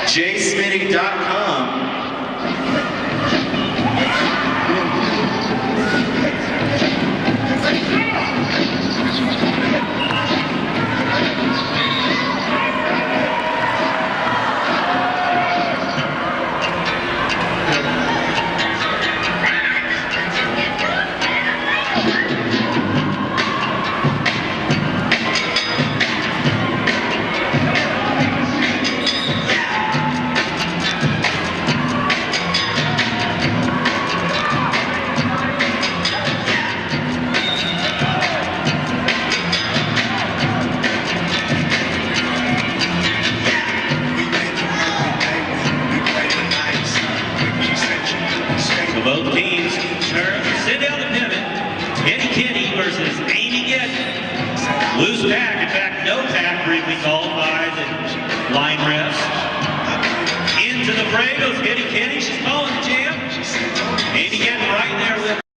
jsmitty.com. Both teams sit down the pivot. Kenny versus Amy Getty. Loose pack, in fact, no pack briefly called by the line refs. Into the fray goes Kenny. She's calling the